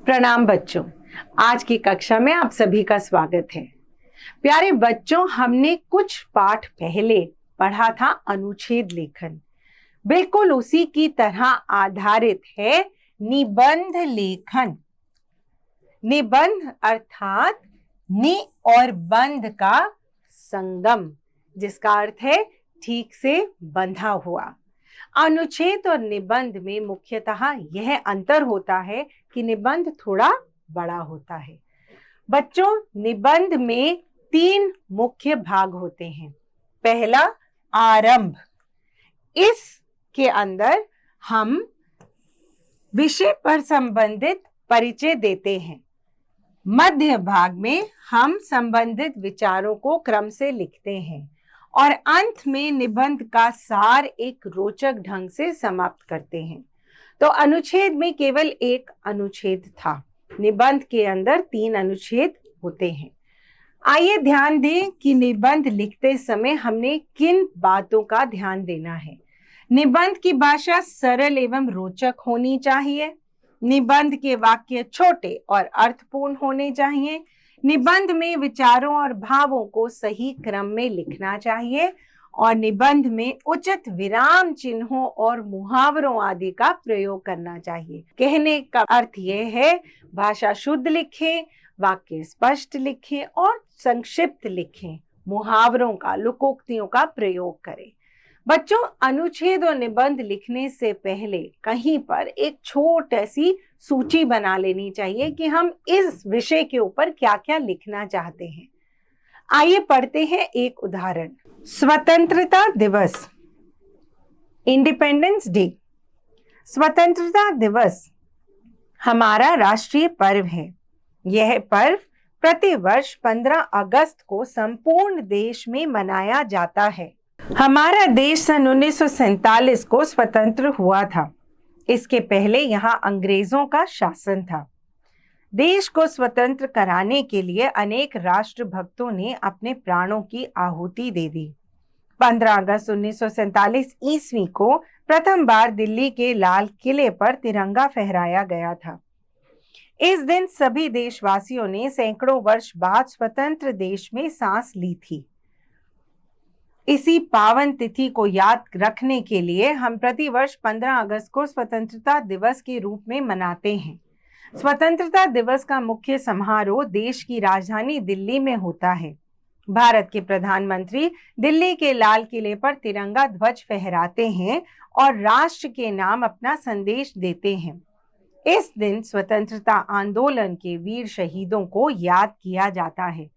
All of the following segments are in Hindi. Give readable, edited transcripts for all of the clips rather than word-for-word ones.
प्रणाम बच्चों। आज की कक्षा में आप सभी का स्वागत है। प्यारे बच्चों, हमने कुछ पाठ पहले पढ़ा था अनुच्छेद लेखन। बिल्कुल उसी की तरह आधारित है निबंध लेखन। निबंध अर्थात नि और बंध का संगम, जिसका अर्थ है ठीक से बंधा हुआ। अनुच्छेद और निबंध में मुख्यतः यह अंतर होता है कि निबंध थोड़ा बड़ा होता है। बच्चों, निबंध में 3 मुख्य भाग होते हैं। पहला, आरंभ। इसके अंदर हम विषय पर संबंधित परिचय देते हैं। मध्य भाग में हम संबंधित विचारों को क्रम से लिखते हैं और अंत में निबंध का सार एक रोचक ढंग से समाप्त करते हैं। तो अनुच्छेद में केवल एक अनुच्छेद था, निबंध के अंदर 3 अनुच्छेद होते हैं। आइए ध्यान दें कि निबंध लिखते समय हमने किन बातों का ध्यान देना है। निबंध की भाषा सरल एवं रोचक होनी चाहिए। निबंध के वाक्य छोटे और अर्थपूर्ण होने चाहिए। निबंध में विचारों और भावों को सही क्रम में लिखना चाहिए और निबंध में उचित विराम चिन्हों और मुहावरों आदि का प्रयोग करना चाहिए। कहने का अर्थ यह है, भाषा शुद्ध लिखें, वाक्य स्पष्ट लिखें और संक्षिप्त लिखें। मुहावरों का, लोकोक्तियों का प्रयोग करें। बच्चों, अनुच्छेद और निबंध लिखने से पहले कहीं पर एक छोटी सी सूची बना लेनी चाहिए कि हम इस विषय के ऊपर क्या क्या लिखना चाहते हैं। आइए पढ़ते हैं एक उदाहरण। स्वतंत्रता दिवस, इंडिपेंडेंस डे। स्वतंत्रता दिवस हमारा राष्ट्रीय पर्व है। यह पर्व प्रतिवर्ष 15 अगस्त को संपूर्ण देश में मनाया जाता है। हमारा देश सन 1947 को स्वतंत्र हुआ था। इसके पहले यहाँ अंग्रेजों का शासन था। देश को स्वतंत्र कराने के लिए अनेक राष्ट्रभक्तों ने अपने प्राणों की आहुति दे दी। 15 अगस्त 1947 ईस्वी को प्रथम बार दिल्ली के लाल किले पर तिरंगा फहराया गया था। इस दिन सभी देशवासियों ने सैकड़ों वर्ष बाद स्वतंत्र देश में सांस ली थी। इसी पावन तिथि को याद रखने के लिए हम प्रतिवर्ष 15 अगस्त को स्वतंत्रता दिवस के रूप में मनाते हैं। स्वतंत्रता दिवस का मुख्य समारोह देश की राजधानी दिल्ली में होता है। भारत के प्रधानमंत्री दिल्ली के लाल किले पर तिरंगा ध्वज फहराते हैं और राष्ट्र के नाम अपना संदेश देते हैं। इस दिन स्वतंत्रता आंदोलन के वीर शहीदों को याद किया जाता है।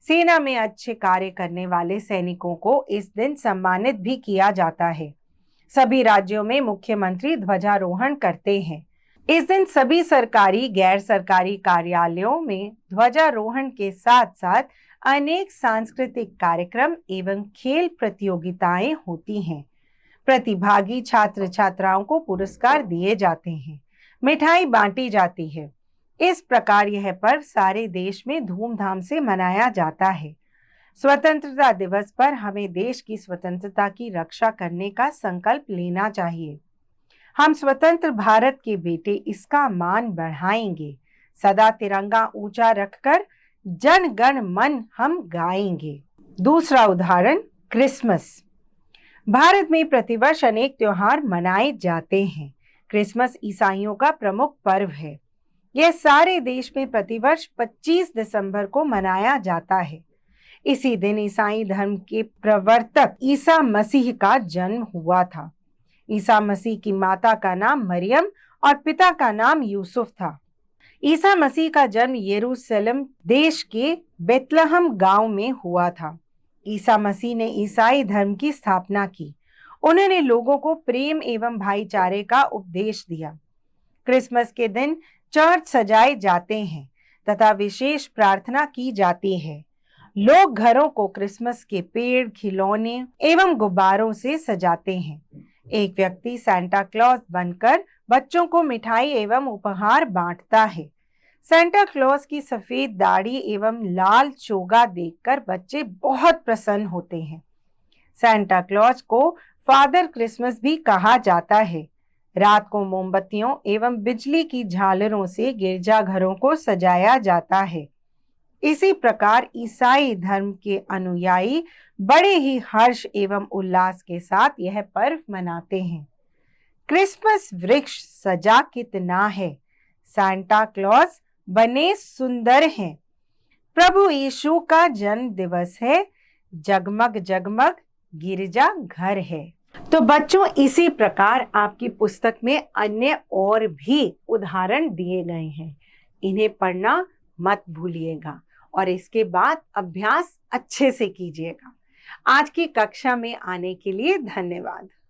सेना में अच्छे कार्य करने वाले सैनिकों को इस दिन सम्मानित भी किया जाता है। सभी राज्यों में मुख्यमंत्री ध्वजारोहण करते हैं। इस दिन सभी सरकारी, गैर सरकारी कार्यालयों में ध्वजारोहण के साथ साथ अनेक सांस्कृतिक कार्यक्रम एवं खेल प्रतियोगिताएं होती हैं। प्रतिभागी छात्र छात्राओं को पुरस्कार दिए जाते हैं, मिठाई बांटी जाती है। इस प्रकार यह पर्व सारे देश में धूमधाम से मनाया जाता है। स्वतंत्रता दिवस पर हमें देश की स्वतंत्रता की रक्षा करने का संकल्प लेना चाहिए। हम स्वतंत्र भारत के बेटे, इसका मान बढ़ाएंगे। सदा तिरंगा ऊंचा रखकर जन गण मन हम गाएंगे। दूसरा उदाहरण, क्रिसमस। भारत में प्रतिवर्ष अनेक त्योहार मनाए जाते हैं। क्रिसमस ईसाइयों का प्रमुख पर्व है। यह सारे देश में प्रतिवर्ष 25 दिसंबर को मनाया जाता है। इसी दिन ईसाई धर्म के प्रवर्तक ईसा मसीह का जन्म हुआ था। ईसा मसीह की माता का नाम मरियम और पिता का नाम यूसुफ था। ईसा मसीह का जन्म यरूशलेम देश के बेतलहम गांव में हुआ था। ईसा मसीह ने ईसाई धर्म की स्थापना की। उन्होंने लोगों को प्रेम एवं भाईचारे का उपदेश दिया। क्रिसमस के दिन चर्च सजाए जाते हैं तथा विशेष प्रार्थना की जाती है। लोग घरों को क्रिसमस के पेड़, खिलौने एवं गुब्बारों से सजाते हैं। एक व्यक्ति सांता क्लॉज बनकर बच्चों को मिठाई एवं उपहार बांटता है। सांता क्लॉज की सफेद दाढ़ी एवं लाल चोगा देखकर बच्चे बहुत प्रसन्न होते हैं। सांता क्लॉज को फादर क्रिसमस भी कहा जाता है। रात को मोमबत्तियों एवं बिजली की झालरों से गिरजाघरों को सजाया जाता है। इसी प्रकार ईसाई धर्म के अनुयायी बड़े ही हर्ष एवं उल्लास के साथ यह पर्व मनाते हैं। क्रिसमस वृक्ष सजा कितना है, सांता क्लॉज बने सुंदर हैं। प्रभु यीशु का जन्म दिवस है, जगमग जगमग गिरजा घर है। तो बच्चों, इसी प्रकार आपकी पुस्तक में अन्य और भी उदाहरण दिए गए हैं। इन्हें पढ़ना मत भूलिएगा और इसके बाद अभ्यास अच्छे से कीजिएगा। आज की कक्षा में आने के लिए धन्यवाद।